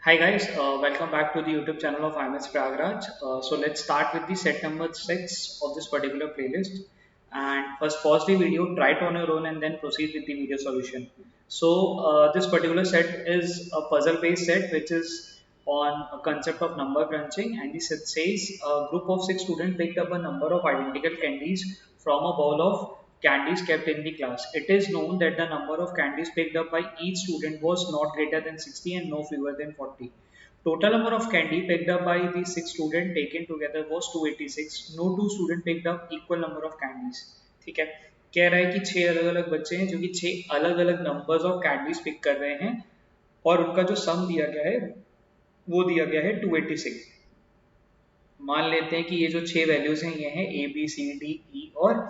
Hi guys, welcome back to the YouTube channel of IMS Pragraj. So let's start with the set number 6 of this particular playlist. And first pause the video, try it on your own and then proceed with the video solution. So this particular set is a puzzle based set which is on a concept of number crunching, and the set says a group of 6 students picked up a number of identical candies from a bowl of candies kept in the class. It is known that the number of candies picked up by each student was not greater than 60 and no fewer than 40. Total number of candy picked up by the 6 students taken together was 286. No two student picked up equal number of candies. ठीक है, कह रहा है कि 6 अलग अलग बच्चे हैं जो कि 6 अलग अलग नंबर्स ऑफ कैंडीज पिक कर रहे हैं और उनका जो सम दिया गया है वो दिया गया है 286। मान लेते हैं कि ये जो 6 वैल्यूज हैं ये हैं A B C D E और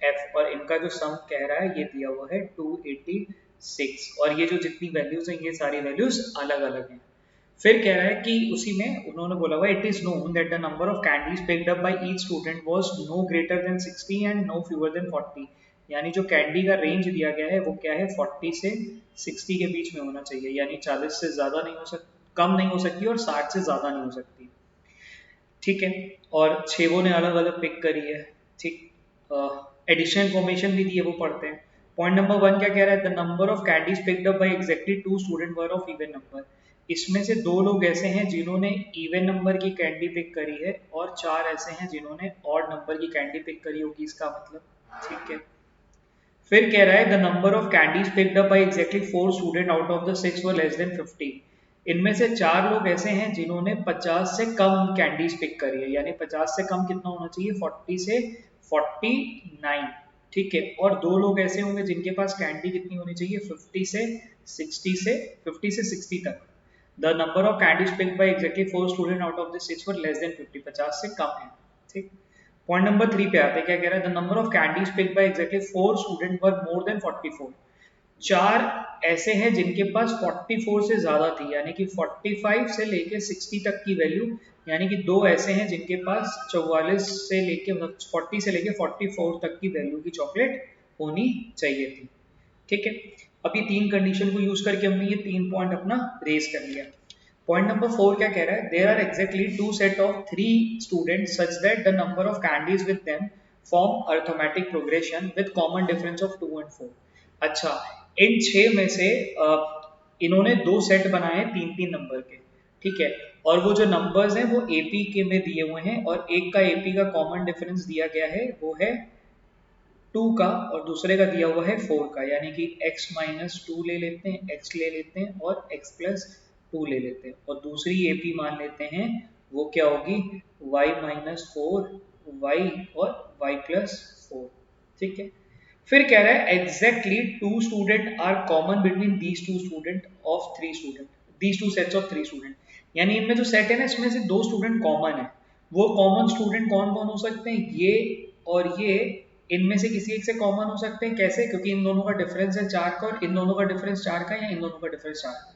एफ, और इनका जो सम कह रहा है ये दिया हुआ है 286, और ये जो जितनी वैल्यूज हैं ये सारी वैल्यूज अलग अलग हैं। फिर कह रहा है कि उसी में उन्होंने बोला हुआ it is known that the number of candies picked up by each student was no greater than 60 and no fewer than 40। यानी जो कैंडी का रेंज दिया गया है वो क्या है, 40 से 60 के बीच में होना चाहिए, यानी 40 से ज्यादा नहीं हो सकती, कम नहीं हो सकती और 60 से ज्यादा नहीं हो सकती। ठीक है, और छेवों ने अलग अलग पिक करी है। ठीक, एडिशनल इन्फॉर्मेशन भी दी है वो पढ़ते हैं। पॉइंट नंबर 1 क्या कह रहा है, the number of candies picked up bye exactly 2 student were of even number. इसमें से 2 लोग ऐसे हैं जिन्होंने इवन नंबर की कैंडी पिक करी है और 4 ऐसे हैं जिन्होंने ऑड नंबर की कैंडी पिक करी होगी, इसका मतलब। ठीक है, फिर कह रहा है the number of candies picked up bye exactly 4 student out of the 6 were less than 50। इनमें से 4 लोग ऐसे हैं जिन्होंने 50 से कम कैंडीज पिक करी है, यानी 50 से कम कितना होना चाहिए, 40 से 49। ठीक है, और 2 लोग ऐसे होंगे जिनके पास कैंडी कितनी होनी चाहिए, 50 से 60 तक। The number of candies picked bye exactly 4 student out of the 6 were less than 50, 50 से कम है। ठीक, पॉइंट नंबर 3 पे आते हैं, क्या कह रहा है, the number of candies picked bye exactly 4 student were more than 44। 4 ऐसे हैं जिनके पास 44 से ज्यादा थी, यानी कि 45 से लेके 60 तक की वैल्यू, यानी कि 2 ऐसे हैं जिनके पास 44 से लेके 40 से लेके 44 तक की वैल्यू की चॉकलेट होनी चाहिए थी। ठीक है, अब ये 3 कंडीशन को यूज करके हमने ये 3 पॉइंट अपना रेज कर लिया। पॉइंट नंबर 4 क्या कह रहा है, there are exactly 2 set of 3 students such that the number of candies with them form arithmetic progression with common difference of 2 and 4। अच्छा, इन 6 में से इन्होंने 2 सेट बनाए 3-3 नंबर के। ठीक है, और वो जो नंबर्स हैं वो एपी के में दिए हुए हैं, और एक का एपी का कॉमन डिफरेंस दिया गया है वो है 2 का, और दूसरे का दिया हुआ है 4 का, यानी कि x माइनस 2 ले लेते हैं, x ले लेते हैं और x प्लस 2 ले लेते हैं, और दूसरी एपी मान लेते हैं वो क्या होगी, y माइनस 4 y और y प्लस 4। ठीक है, फिर कह रहा है exactly 2 student are common between these 2 student of 3 student, these 2 sets of 3 student. यानी इनमें जो सेट है ना इसमें से 2 स्टूडेंट कॉमन है। वो कॉमन स्टूडेंट कौन कौन हो सकते हैं, ये और ये, इनमें से किसी एक से कॉमन हो सकते हैं। कैसे, क्योंकि इन दोनों का डिफरेंस है 4 का, और इन दोनों का डिफरेंस 4 का, या इन दोनों का डिफरेंस 4 का।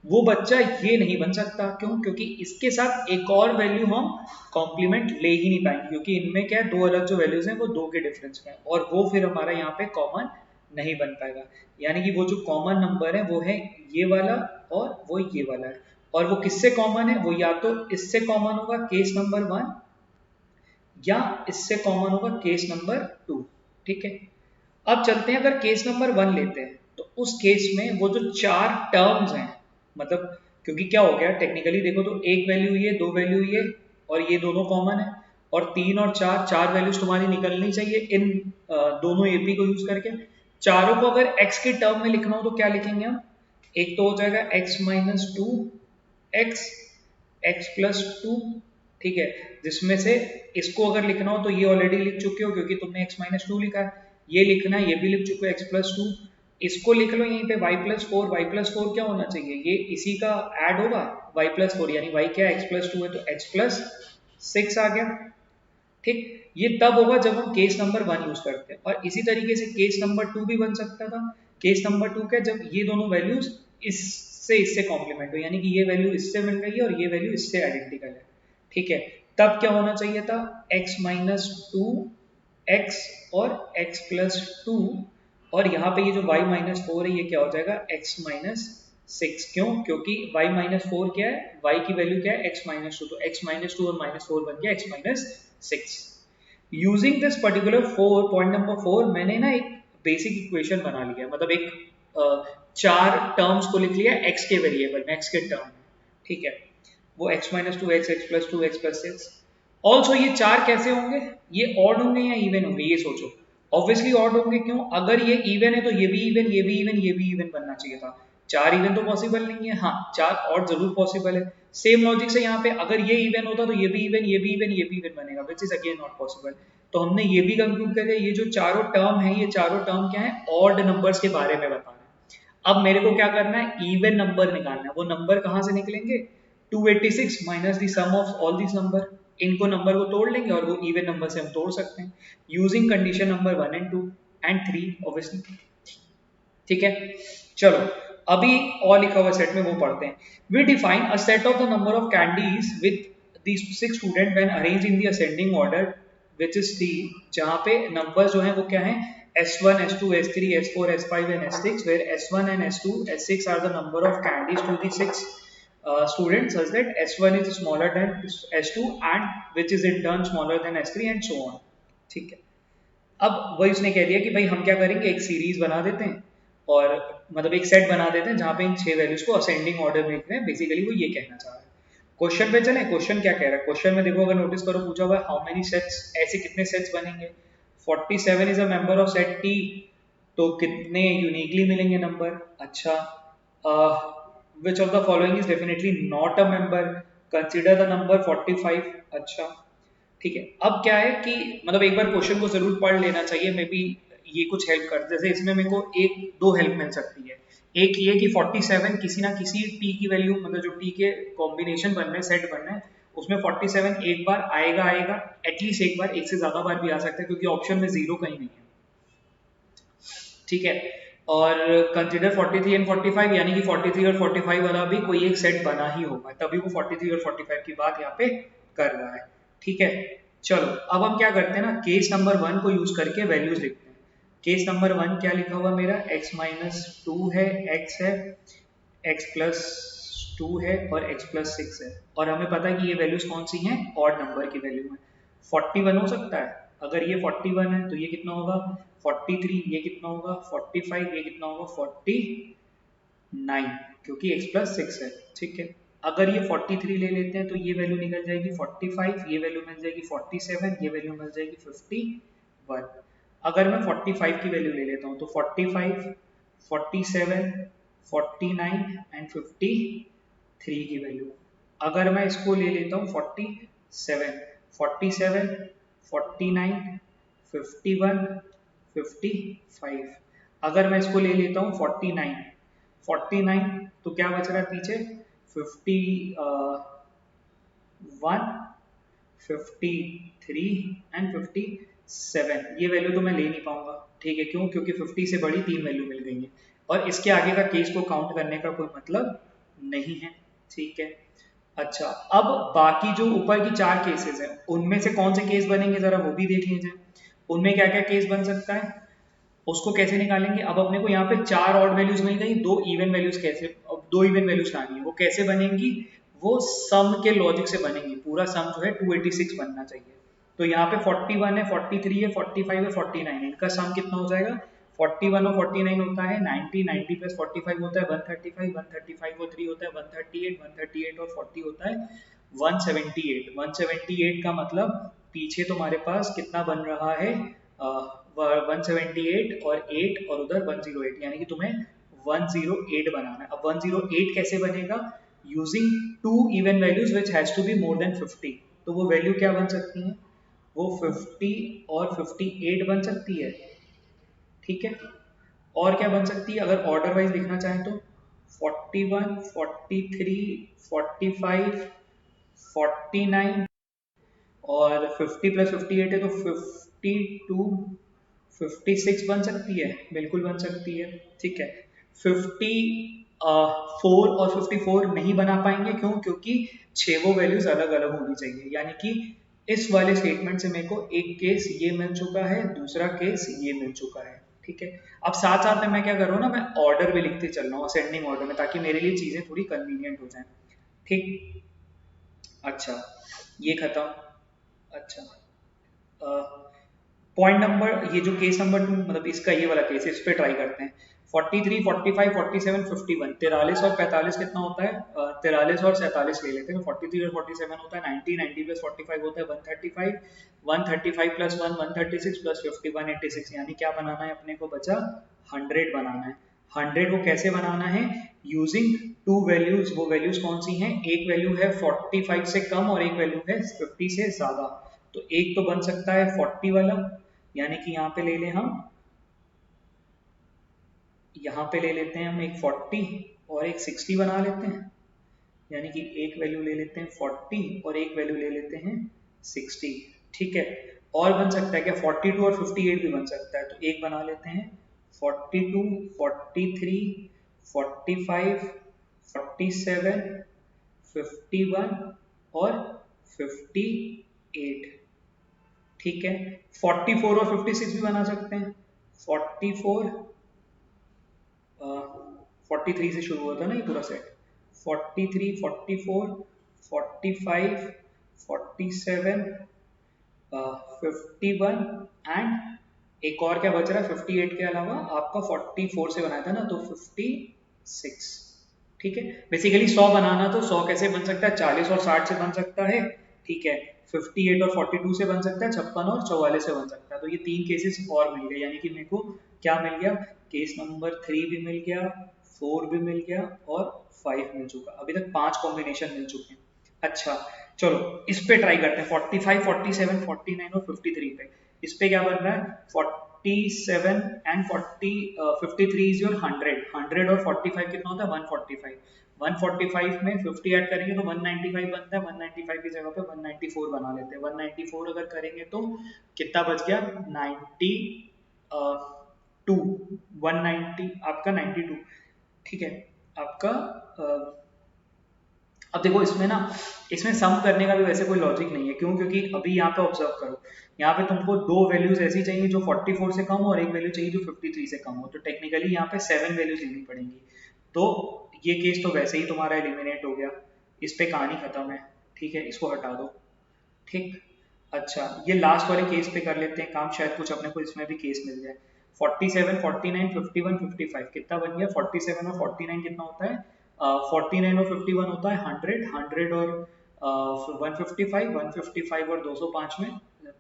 वो बच्चा ये नहीं बन सकता, क्यों, क्योंकि इसके साथ एक और वैल्यू हम कॉम्प्लीमेंट ले ही नहीं पाएंगे, क्योंकि इनमें क्या है, 2 अलग जो वैल्यूज हैं वो 2 के डिफरेंस में है, और वो फिर हमारा यहाँ पे कॉमन नहीं बन पाएगा। यानी कि वो जो कॉमन नंबर है वो है ये वाला और वो ये वाला है, और वो किससे कॉमन है, वो या तो इससे कॉमन होगा केस नंबर 1, या इससे कॉमन होगा केस नंबर 2। ठीक है, अब चलते हैं, अगर केस नंबर 1 लेते हैं तो उस केस में वो जो 4 टर्म्स हैं, मतलब क्योंकि क्या हो गया टेक्निकली देखो तो एक वैल्यू ये, 2 वैल्यू ये, और ये दोनों कॉमन है, और 3 और 4, 4 वैल्यूज तुम्हारी निकलनी चाहिए इन दोनों एपी को यूज करके। चारों को अगर x के टर्म में लिखना हो तो क्या लिखेंगे हम, एक तो हो जाएगा x minus 2 x, x plus 2। ठीक है, जिसमें से इसको अगर लिखना हो तो ये ऑलरेडी लिख चुके हो क्योंकि तुमने x माइनस 2 लिखा है, ये लिखना है, ये भी लिख चुके हो x प्लस 2। इसको लिख लो यहीं पे y प्लस 4, y प्लस 4 क्या होना चाहिए, ये इसी का ऐड होगा y प्लस 4, यानी y क्या है, x प्लस 2 है तो x प्लस 6 आ गया। ठीक, ये तब होगा जब हम केस नंबर 1 यूज करते हैं, और इसी तरीके से केस नंबर 2 भी बन सकता था। केस नंबर 2 क्या, जब ये दोनों वैल्यूज इससे कॉम्प्लीमेंट हो, यानी कि ये वैल्यू इससे मिल रही है और ये वैल्यू इससे आइडेंटिकल है। ठीक है, तब क्या होना चाहिए था, x माइनस 2 एक्स और x प्लस 2, और यहाँ पे ये जो y माइनस 4 है ये क्या हो जाएगा, x माइनस 6 क्यों? क्योंकि y माइनस फोर क्या है, y की वैल्यू क्या है, x माइनस टू, तो x माइनस टू और माइनस फोर बन गया x minus six. Using this particular four, point number four, मैंने ना एक बेसिक इक्वेशन बना लिया, मतलब एक चार टर्म्स को लिख लिया x के वेरिएबल में, x के टर्म, ठीक है, वो x minus two x, x plus two, x plus six. Also ये चार कैसे होंगे, ये ऑड होंगे या इवन होंगे, ये सोचो। ऑब्वियसली ऑड होंगे, क्यों? अगर ये इवन है तो ये भी इवन, ये भी इवन, ये भी इवन बनना चाहिए था। चार इवन तो पॉसिबल नहीं है, हाँ चार ऑड जरूर पॉसिबल है। सेम लॉजिक से यहाँ पे अगर ये इवन होता तो ये भी इवन, ये भी इवन, ये भी इवन बनेगा, which is again not possible. तो हमने ये भी कंक्लूड कर दिया, ये जो चारों टर्म है, ये चारों टर्म क्या है, ऑड नंबर्स के बारे में बता रहे हैं। अब मेरे को क्या करना है, इवन नंबर निकालना है। वो नंबर कहाँ से निकलेंगे, 286 minus the sum of all this number. इनको नंबर को तोड़ लेंगे और वो इवन नंबर से हम तोड़ सकते हैं, using condition number 1 and 2 and 3 obviously, ठीक है। चलो अभी और लिखा हुआ सेट में वो पढ़ते हैं। We define a set of the number of candies with these six student when arranged in the ascending order which is the, जहाँ पे नंबर जो है वो क्या है, S1, S2, S3, S4, S5 and S6, where S1 and S2, S6 are the number of candies to the six students such that S1 is smaller than S2 and which is in turn smaller than S3 and so on, ठीक है। अब वही उसने कह दिया कि भाई हम क्या करेंगे, एक सीरीज बना देते हैं और मतलब एक सेट बना देते हैं जहाँ पे इन 6 वैल्यूज को असेंडिंग ऑर्डर में लिख रहे हैं। बेसिकली वो ये कहना चाह रहा है। क्वेश्चन पे चले, क्वेश्चन क्या कह रहा है, क्वेश्चन में देखो, अगर नोटिस करो, पूछा हुआ है हाउ मेनी सेट्स, ऐसे कितने सेट्स बनेंगे। 47 is a member of set T, तो कितने यूनिकली मिलेंगे नंबर। अच्छा, विच of the following is definitely not a member, consider the number 45। अच्छा ठीक है। अब क्या है कि मतलब एक बार क्वेश्चन को जरूर पढ़ लेना चाहिए, मे बी ये कुछ हेल्प कर, जैसे इसमें मेरे को एक दो हेल्प मिल सकती है। एक ये कि 47 किसी ना किसी टी की वैल्यू, मतलब जो टी के कॉम्बिनेशन बन रहे हैं, सेट बन रहे हैं, उसमें 47 एक बार आएगा, आएगा एटलीस्ट एक बार, एक से ज्यादा बार भी आ सकता है क्योंकि ऑप्शन में जीरो कहीं नहीं है, ठीक है। और कंसिडर 43 एंड 45, यानी कि 43 और 45 वाला भी कोई एक सेट बना ही होगा, तभी वो 43 और 45 की बात यहाँ पे कर रहा है, ठीक है। चलो अब हम क्या करते हैं ना, केस नंबर 1 को यूज करके वैल्यूज लिखते हैं। केस नंबर 1 क्या लिखा हुआ मेरा, x माइनस टू है, x है, x प्लस टू है और x प्लस सिक्स है, और हमें पता है कि ये वैल्यूज कौन सी हैं, ऑड नंबर की वैल्यू है। 41 हो सकता है, अगर ये 41 है तो ये कितना होगा 43, ये कितना होगा 45, ये कितना होगा 49, क्योंकि x प्लस सिक्स है, ठीक है। अगर ये 43 ले लेते हैं तो ये वैल्यू निकल जाएगी 45, ये वैल्यू मिल जाएगी 47, ये वैल्यू मिल जाएगी 51। अगर मैं 45 की वैल्यू ले लेता हूँ तो 45, 47, 49 एंड 53 की वैल्यू। अगर मैं इसको ले लेता हूँ 47, 47, 49, 51, 55, अगर मैं इसको ले लेता हूँ 49, 49 तो क्या बच रहा है पीछे, 51, 53 एंड 57, ये वैल्यू तो मैं ले नहीं पाऊंगा, ठीक है। क्यों? क्योंकि 50 से बड़ी तीन वैल्यू मिल गई है और इसके आगे का केस को काउंट करने का कोई मतलब नहीं है, ठीक है। अच्छा, अब बाकी जो ऊपर की चार केसेस हैं उनमें से कौन से केस बनेंगे जरा वो भी देख लीजिए। उनमें क्या क्या केस बन सकता है, उसको कैसे निकालेंगे। अब अपने को यहाँ पे चार ऑड वैल्यूज मिल गई, दो इवन वैल्यूज, कैसे, अब दो इवन वैल्यूज लानी है, वो कैसे बनेंगी, वो सम के लॉजिक से बनेंगी। पूरा सम जो है 286 बनना चाहिए। तो यहाँ पे 41 है, 43 है, 45 है, 49 है, इनका सम कितना हो जाएगा, 41 और 49 होता है 90, 90 प्लस 45 होता है 135, 135 और 3 होता है 138, 138 और 40 होता है 178। 178 का मतलब पीछे तुम्हारे पास कितना बन रहा है, 178 और 8 और उधर 108, यानी कि तुम्हें 108 बनाना है। अब 108 कैसे बनेगा, using two even values which has to be more than 50। तो वो वैल्यू क्या बन सकती है, वो 50 और 58 बन सकती है, ठीक है। और क्या बन सकती है अगर ऑर्डर वाइज लिखना चाहें तो 41, 43, 45, 49 और 50 प्लस 58 है तो 52, 56 बन सकती है, बिल्कुल बन सकती है, ठीक है। 54 और 54 नहीं बना पाएंगे, क्यों? क्योंकि छह वो वैल्यूज अलग अलग होनी चाहिए, यानी कि इस वाले स्टेटमेंट से मेरे को एक केस ये मिल चुका है, दूसरा केस ये मिल चुका है, ठीक है। अब साथ साथ में मैं क्या कर रहा हूँ ना, मैं ऑर्डर भी लिखते चल रहा हूँ असेंडिंग ऑर्डर में, ताकि मेरे लिए चीज़ें थोड़ी कन्वीनियंट हो जाएं। ठीक। अच्छा, ये खत्म। अच्छा, पॉइंट नंबर, ये जो केस नंबर 2 मतलब इसका ये वाला केस, इस पे ट्राई करते हैं। 43, 45, 47, 51, 43 और 45 कितना होता है? 43 और 47 ले लेते हैं। 43 और 47 होता है 90, 90 प्लस 45 होता है 135, 135 प्लस 1 136 प्लस 50 186, यानी क्या बनाना है अपने को बचा? 100 बनाना है। 100 को कैसे बनाना है? Using to values. वो वैल्यूज कौन सी हैं? एक वैल्यू है 45 से कम और एक वैल्यू है 50 से ज्यादा। तो एक तो बन सकता है 40 वाला, यानी कि यहाँ पे ले लें हम, यहाँ पे ले लेते हैं हम एक 40 और एक 60 बना लेते हैं, यानी कि एक वैल्यू ले लेते हैं 40 और एक वैल्यू ले लेते हैं 60। ठीक है। और बन सकता है क्या? 42 और 58 भी बन सकता है, तो एक बना लेते हैं 42, 43, 45, 47, 51 और 58। ठीक है। 44 और 56 भी बना सकते हैं। 44, 43 से शुरू हुआ था ना ये पूरा सेट। 43, 44, 45, 47, 51 एंड एक और क्या बच रहा है 58 के अलावा? आपका 44 से बनाया था ना, तो 56। ठीक है। बेसिकली 100 बनाना, तो 100 कैसे बन सकता है? 40 और 60 से बन सकता है। ठीक है। 58 और 42 से बन सकता है, 56 और 44 से बन सकता है। तो ये तीन केसेस और मिल गए, यानी कि मेरे को क्या मिल गया? केस नंबर 3 भी मिल गया, 4 भी मिल गया और 5 मिल चुका। अभी तक 5 कॉम्बिनेशन मिल चुके हैं। अच्छा, चलो इस पे ट्राई करते हैं। 45, 47, 49 और 53 पे। इस पे क्या बन रहा है? 47 एंड 40, 53 इज योर 100। 100 और 45 कितना होता है? 145। 145 में 50 ऐड करेंगे तो 195 बनता है। 195 की जगह पे 194 बना लेते हैं। 194 अगर करेंगे तो कितना बच गया? 90, 2, 190 आपका 92। ठीक है। आपका अब देखो इसमें ना, इसमें सम करने का भी वैसे कोई लॉजिक नहीं है। क्यों? क्योंकि अभी यहाँ पे ऑब्जर्व करो, यहाँ पे तुमको दो वैल्यूज ऐसी चाहिए जो 44 से कम हो और एक वैल्यू चाहिए जो 53 से कम हो। तो टेक्निकली यहाँ पे 7 वैल्यूज लेनी पड़ेंगी। तो ये केस तो वैसे ही तुम्हारा एलिमिनेट हो गया, इस पे कहानी खत्म है। ठीक है, इसको हटा दो। ठीक। अच्छा, ये लास्ट वाले केस पे कर लेते हैं काम, शायद कुछ अपने को इसमें भी केस मिल जाए। 47, 49, 51, 55 कितना बन गया? 47 और 49 कितना होता है? 49 और 51 होता है 100, 100 और 155, 155 और 205 में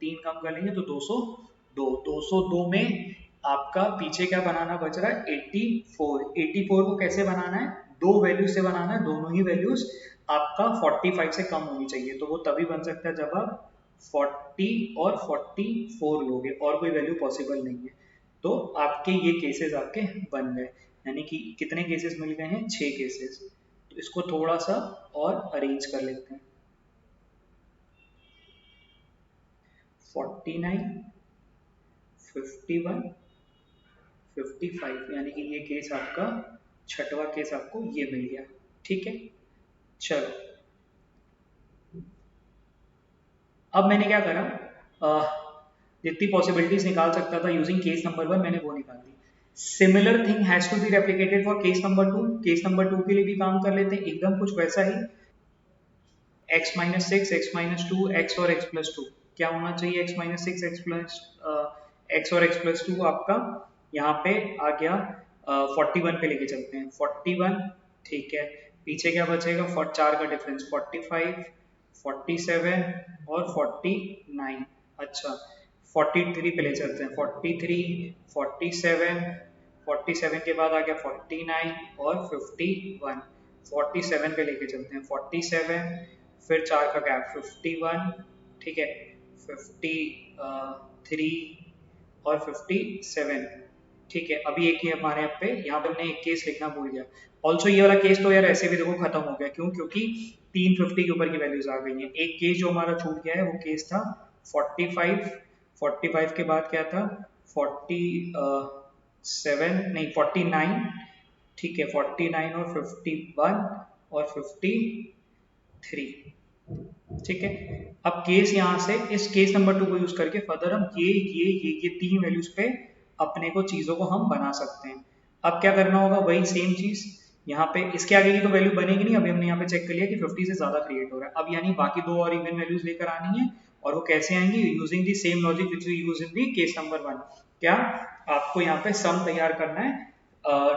तीन कम कर लेंगे तो 202। 202 में आपका पीछे क्या बनाना बच रहा है? 84। 84 को कैसे बनाना है? दो वैल्यूज से बनाना है, दोनों ही वैल्यूज आपका 45 से कम होनी चाहिए। तो वो तभी बन सकता है जब आप 40 और 44 लोगे, और कोई वैल्यू पॉसिबल नहीं है। तो आपके ये केसेस आपके बन गए, यानी कि कितने केसेस मिल गए हैं? 6 केसेस। तो इसको थोड़ा सा और अरेंज कर लेते हैं। 49, 51, 55, यानी कि ये केस आपका छठवां केस आपको ये मिल गया। ठीक है। चलो, अब मैंने क्या करा, जितनी पॉसिबिलिटीज निकाल सकता था यूजिंग केस नंबर 1 मैंने वो निकाल दी। Similar thing has to be replicated for case number 2। Case number 2 के लिए भी काम कर लेते हैं एकदम कुछ वैसा ही। x minus six, x minus two, x और x प्लस टू। क्या होना चाहिए? x माइनस सिक्स, एक्स और x प्लस टू आपका यहाँ पे आ गया। 41 पे लेके चलते हैं 41। ठीक है। पीछे क्या बचेगा? चार का डिफरेंस 45, 47 और 49। अच्छा, 43 पे ले चलते हैं 43, 47, 47 के बाद आ गया 49 और 51। 47 पे लेके चलते हैं 47, फिर चार का गैप 51। ठीक है। 53 और 57। ठीक है। अभी एक ही हमारे यहाँ पे हमने एक केस लिखना भूल गया। ऑल्सो ये वाला केस तो यार ऐसे भी देखो खत्म हो गया। क्यों? क्योंकि 350 के ऊपर की वैल्यूज आ गई हैं। एक केस जो हमारा छूट गया है वो केस था 45। 45 के बाद क्या था? 47 नहीं 49। ठीक है। 49 और 51 और 53। ठीक है। अब केस यहाँ से इस केस नंबर 2 को यूज करके फर्दर हम ये तीन वैल्यूज पे अपने को चीज़ों को हम बना सकते हैं। अब क्या करना होगा, वही सेम चीज़ यहाँ पे, इसके आगे की तो वैल्यू बनेगी नहीं। अभी हमने यहाँ पे चेक कर लिया कि 50 से ज़्यादा क्रिएट हो रहा है। अब यानी बाकी दो और इवन वैल्यूज लेकर आनी है, और वो कैसे आएंगी, using the same logic which we use in the case number 1। क्या आपको यहाँ पे सम तैयार करना है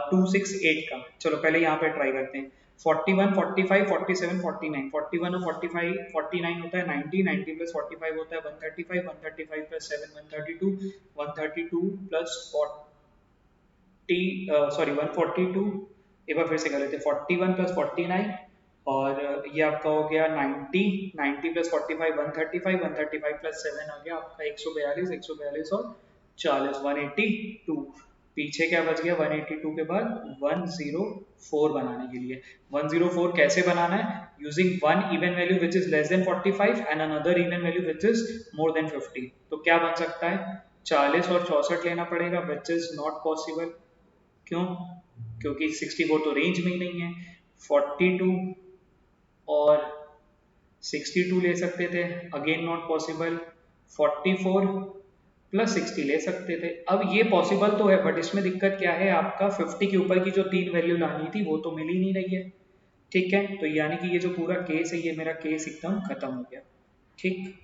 268 का। चलो पहले यहाँ पे ट्राई करते हैं। 41, 45, 47, 49, 41 और 45, 49 होता है 90, 90 प्लस 45 होता है 135, 135 प्लस 7 132, 132 प्लस 142, एक बार फिर से कर लेते हैं, 41 प्लस 49, और ये आपका हो गया 90, 90 प्लस 45 135, 135 प्लस 7 आ गया आपका 142, 142 और 40, 182। पीछे क्या बच गया 182 के बाद 104 बनाने के लिए। 104 कैसे बनाना है, using one even value which is less than 45 and another even value which is more than 50। तो क्या बन सकता है, 40 और 64 लेना पड़ेगा, विच इज नॉट पॉसिबल। क्यों, क्योंकि 64 तो रेंज में ही नहीं है। 42 और 62 ले सकते थे, अगेन नॉट पॉसिबल। 44 प्लस 60 ले सकते थे। अब ये पॉसिबल तो है, बट इसमें दिक्कत क्या है, आपका 50 के ऊपर की जो तीन वैल्यू लानी थी वो तो मिल ही नहीं रही है। ठीक है, तो यानी कि ये जो पूरा केस है, ये मेरा केस एकदम खत्म हो गया। ठीक,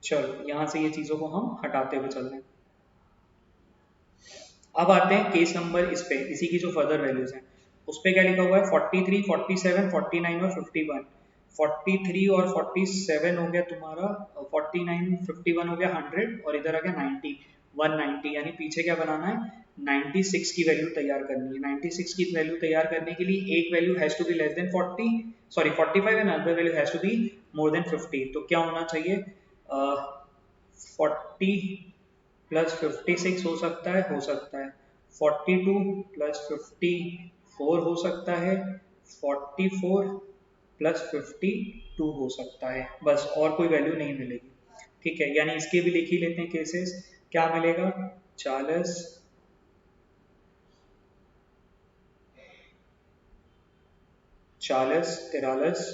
चलो यहाँ से ये चीज़ों को हम हटाते हुए चल रहे हैं। अब आते हैं केस नंबर इस पे, इसी की जो फर्दर वैल्यूज हैं उस पे क्या लिखा हुआ है, 43, 47, 49 और 51। 43 और 47 हो गया तुम्हारा, 49, 51 हो गया 100, और इधर आ गया 90, 190। यानी पीछे क्या बनाना है, 96 की वैल्यू तैयार करनी है। 96 की वैल्यू तैयार करने के लिए एक value has to be less than 45 and other value has to be more than 50। तो क्या होना चाहिए, 40 प्लस 56 हो सकता है, 42 प्लस 54 हो सकता है, 44 प्लस 52 हो सकता है, बस और कोई वैल्यू नहीं मिलेगी। ठीक है, यानी इसके भी लिख ही लेते हैं केसेस। क्या मिलेगा, 40, 43,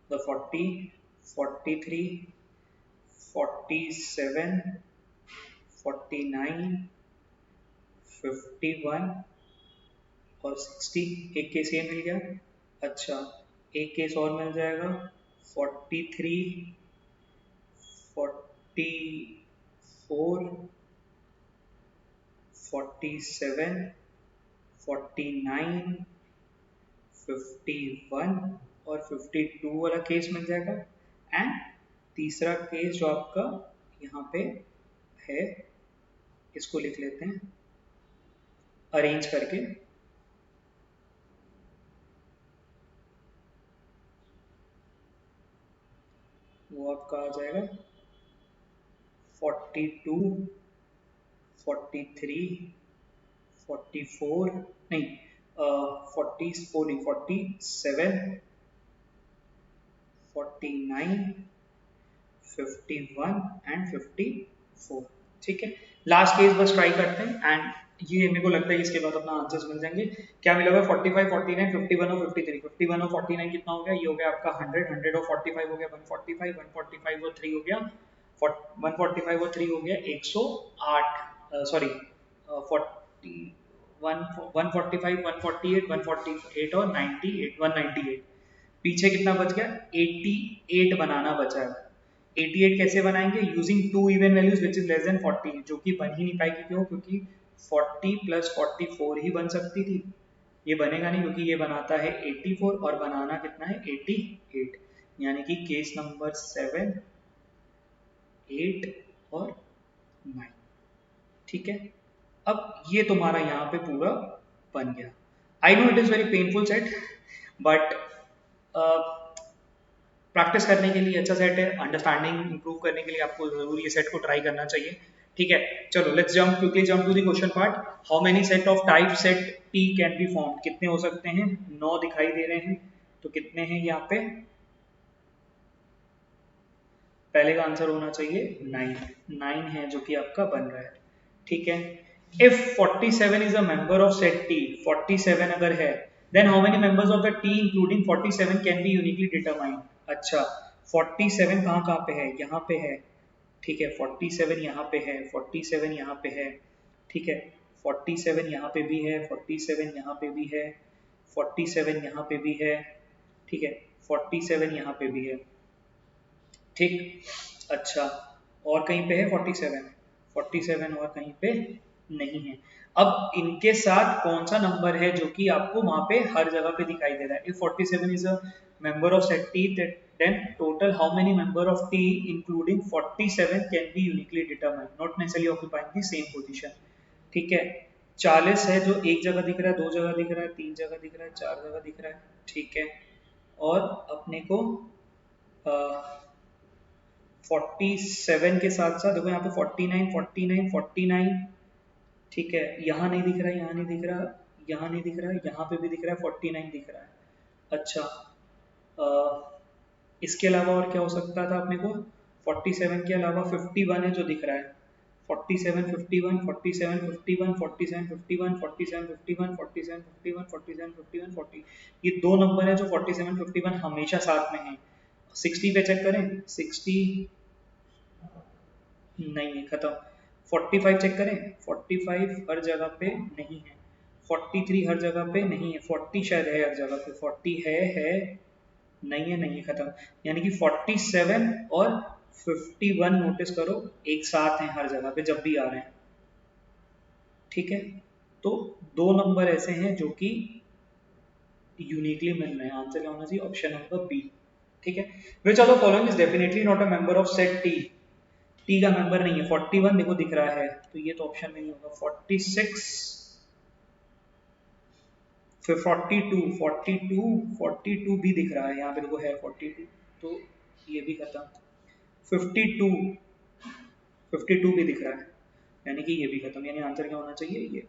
the 40, 43, 47, 49, 51 और 60। एक केस ये मिल गया। अच्छा, एक केस और मिल जाएगा, 43, 44, 47, 49, 51 और 52 वाला केस मिल जाएगा। एंड तीसरा केस जो आपका यहाँ पे है, इसको लिख लेते हैं अरेंज करके। वो आपका आ जाएगा 42, 43, 44 नहीं, 44 नहीं, 47, 49, 51 एंड 54। ठीक है, लास्ट केस बस ट्राई करते हैं, एंड ये मेरे को लगता है इसके बाद अपना आंसर्स मिल जाएंगे। क्या मिला हुआ, 45, 49, 51 और 53। 51 और 49 कितना हो गया, ये हो गया आपका 100, 100 और 45 हो गया 145, 145 और 3 हो गया 145 और 3 हो गया 108, सॉरी 40, 145, 148, 148 और 98, 198। पीछे कितना बच गया, 88 बनाना बचा है। 88 कैसे बनाएंगे, using two even values which is less than 40, जो कि बन ही नहीं पाएगी। क्यों, क्योंकि 40 प्लस 44 ही बन सकती थी, ये बनेगा नहीं क्योंकि ये बनाता है 84 और बनाना कितना है 88। यानी कि केस नंबर 7, 8 और 9। ठीक है, अब ये तुम्हारा यहाँ पे पूरा बन गया। I know it is very painful set, but practice करने के लिए अच्छा सेट है। अंडरस्टैंडिंग इंप्रूव करने के लिए आपको जरूर ये सेट को ट्राई करना चाहिए। ठीक है, चलो let's jump quickly jump to the question part. How many set of type set T can be form, कितने हो सकते हैं, 9 दिखाई दे रहे हैं। तो कितने हैं यहाँ पे, पहले का आंसर होना चाहिए 9, 9 है जो कि आपका बन रहा है। ठीक है, if 47 is a member of set T, 47 अगर है, then how many members of the T including 47 can be uniquely determined. अच्छा, 47 कहाँ कहाँ पे है, यहाँ पे है। ठीक है, 47 यहाँ पे है, 47 यहाँ पे है, ठीक है। 47 यहाँ पे भी है, 47 यहाँ पे भी है, 47 यहाँ पे भी है, ठीक है, 47 यहाँ पे भी है, ठीक। अच्छा, और कहीं पे है 47? 47 और कहीं पे नहीं है। अब इनके साथ कौन सा नंबर है जो कि आपको वहां पे हर जगह पे दिखाई दे रहा है? If 47 is a member of set T, then total how many member of T including 47 can be uniquely determined, not necessarily occupying the same position, ठीक है। 40 है जो एक जगह दिख रहा है, दो जगह दिख रहा है, तीन जगह दिख रहा है, चार जगह दिख रहा है, ठीक है। और अपने को 47 के साथ साथ देखो यहाँ पे 49, 49, 49, ठीक है। यहाँ नहीं दिख रहा है, यहाँ नहीं दिख रहा, यहाँ नहीं दिख रहा है, यहाँ पे भी दिख रहा है, 49 दिख रहा है। अच्छा, इसके अलावा और क्या हो सकता था अपने को? 47 के अलावा 51 है जो दिख रहा है, 47, 51, 47, 51, 47, 51, 47, 51, 47, 51, 47, 51, 40, ये दो नंबर है जो 47, 51 हमेशा साथ में है। 60 पे चेक करें, 60 नहीं है, खत्म। 45 चेक करें, 45 हर जगह पे नहीं है, 43 हर जगह पे नहीं है, 40 शायद है हर जगह पे, 40 है, नहीं है, नहीं है, खत्म। यानी कि 47 और 51 नोटिस करो एक साथ हैं हर जगह पे जब भी आ रहे हैं, ठीक है। तो दो नंबर ऐसे हैं जो कि यूनिकली मिल रहे हैं। आंसर क्या होना चाहिए? ऑप्शन नंबर बी, ठीक है। Which of the following is definitely not a member of set T? T का मेंबर नहीं है। 41 देखो दिख रहा है, तो ये तो ऑप्शन में नहीं होगा। 46, फिर 42, 42, 42 भी दिख रहा है यहाँ पे देखो, है 42, तो ये भी खत्म। 52, 52 भी दिख रहा है, यानी कि ये भी खत्म। यानी आंसर क्या होना चाहिए? ये।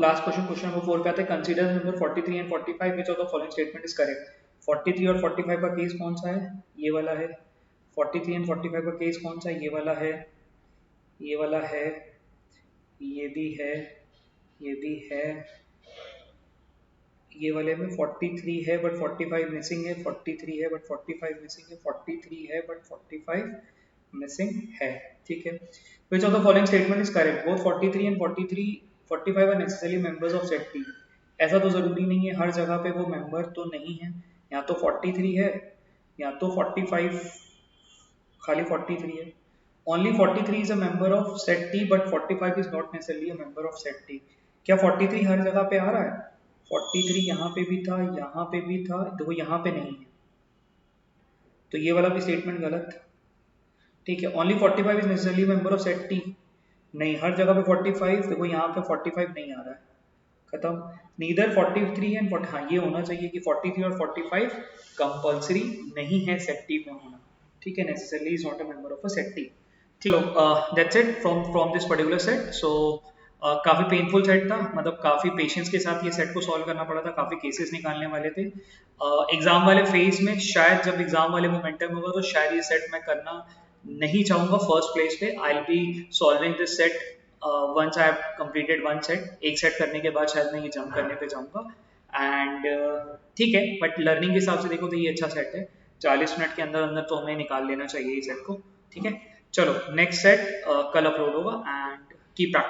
लास्ट क्वेश्चन, क्वेश्चन नंबर 4 पे आते हैं। Consider number 43 and 45 which of the following statement is correct? 43 और 45 का केस कौन सा है? ये वाला है। 43 एंड 45 का केस कौन सा है? ये वाला है, ये वाला है, ये भी है, ये भी है। ये वाले में 43 है बट 45 मिसिंग है, 43 है बट 45 मिसिंग है, 43 है बट 45 मिसिंग है, ठीक है। Which of the following statement is correct? Both 43 and 45 are necessarily members of set T. ऐसा तो जरूरी नहीं है, हर जगह पे वो मेंबर तो नहीं है। या तो 43 है या तो 45, खाली 43 है। Only 43 is a member of set T, but 45 is not necessarily a member of set T. क्या 43 हर जगह पे आ रहा है? 43 यहाँ पे भी था, यहाँ पे भी था, देखो यहाँ पे नहीं है, तो ये वाला भी स्टेटमेंट गलत, ठीक है। Only 45 is necessarily a member of set T, नहीं, हर जगह पे 45, देखो यहाँ पे 45 नहीं आ रहा है, खत्म। नीदर 43 एंड 40, हाँ ये होना चाहिए कि 43 और 45 कंपल्सरी नहीं है सेट टी में होना, ठीक है। Necessarily is not a member of a set T. चलो, that's it from this particular set. So काफ़ी पेनफुल सेट था, मतलब काफ़ी पेशेंस के साथ ये सेट को सॉल्व करना पड़ा था, काफ़ी केसेस निकालने वाले थे। एग्जाम वाले फेज में शायद जब एग्जाम वाले मोमेंटम होगा तो शायद ये सेट मैं करना नहीं चाहूँगा फर्स्ट प्लेस पे। I will be solving this set once I have completed one set. एक सेट करने के बाद शायद मैं ये जंप करने पे जाऊँगा, एंड ठीक है। बट लर्निंग के हिसाब से देखो तो ये अच्छा सेट है, 40 मिनट के अंदर अंदर तो हमें निकाल लेना चाहिए इस सेट को, ठीक है। चलो नेक्स्ट सेट कल अपलोड होगा, एंड कीप